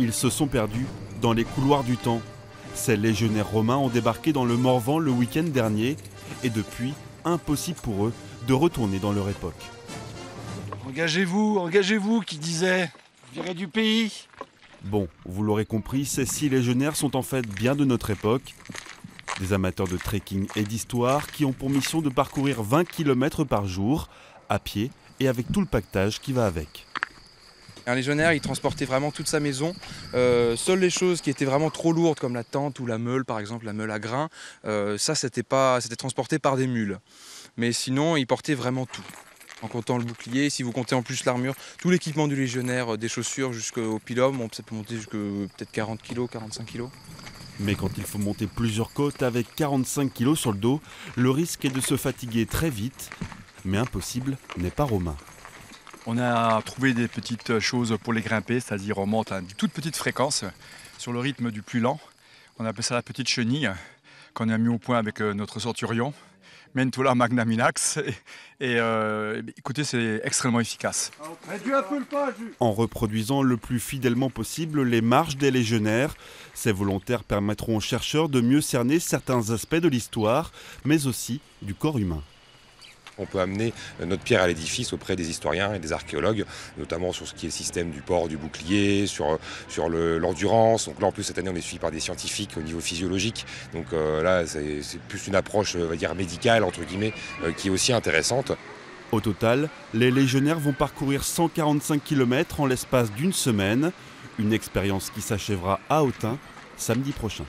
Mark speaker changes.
Speaker 1: Ils se sont perdus dans les couloirs du temps. Ces légionnaires romains ont débarqué dans le Morvan le week-end dernier et depuis, impossible pour eux de retourner dans leur époque.
Speaker 2: Engagez-vous, qui disait. Virez du pays.
Speaker 1: Bon, vous l'aurez compris, ces 6 légionnaires sont en fait bien de notre époque. Des amateurs de trekking et d'histoire qui ont pour mission de parcourir 20 km par jour, à pied et avec tout le pactage qui va avec.
Speaker 3: Un légionnaire, il transportait vraiment toute sa maison. Seules les choses qui étaient vraiment trop lourdes, comme la tente ou la meule, par exemple, la meule à grains, c'était transporté par des mules. Mais sinon, il portait vraiment tout. En comptant le bouclier, si vous comptez en plus l'armure, tout l'équipement du légionnaire, des chaussures jusqu'au pilum, ça peut monter jusqu'à peut-être 40 kg, 45 kg.
Speaker 1: Mais quand il faut monter plusieurs côtes avec 45 kg sur le dos, le risque est de se fatiguer très vite. Mais impossible n'est pas romain.
Speaker 4: On a trouvé des petites choses pour les grimper, c'est-à-dire on monte à une toute petite fréquence sur le rythme du plus lent. On appelle ça la petite chenille qu'on a mis au point avec notre centurion. Mentola Magnaminax et écoutez, c'est extrêmement efficace.
Speaker 1: En reproduisant le plus fidèlement possible les marches des légionnaires, ces volontaires permettront aux chercheurs de mieux cerner certains aspects de l'histoire, mais aussi du corps humain.
Speaker 5: On peut amener notre pierre à l'édifice auprès des historiens et des archéologues, notamment sur ce qui est le système du port du bouclier, sur l'endurance. Donc là, en plus, cette année, on est suivi par des scientifiques au niveau physiologique. Donc là, c'est plus une approche, on va dire, médicale, entre guillemets, qui est aussi intéressante.
Speaker 1: Au total, les légionnaires vont parcourir 145 km en l'espace d'une semaine. Une expérience qui s'achèvera à Autun samedi prochain.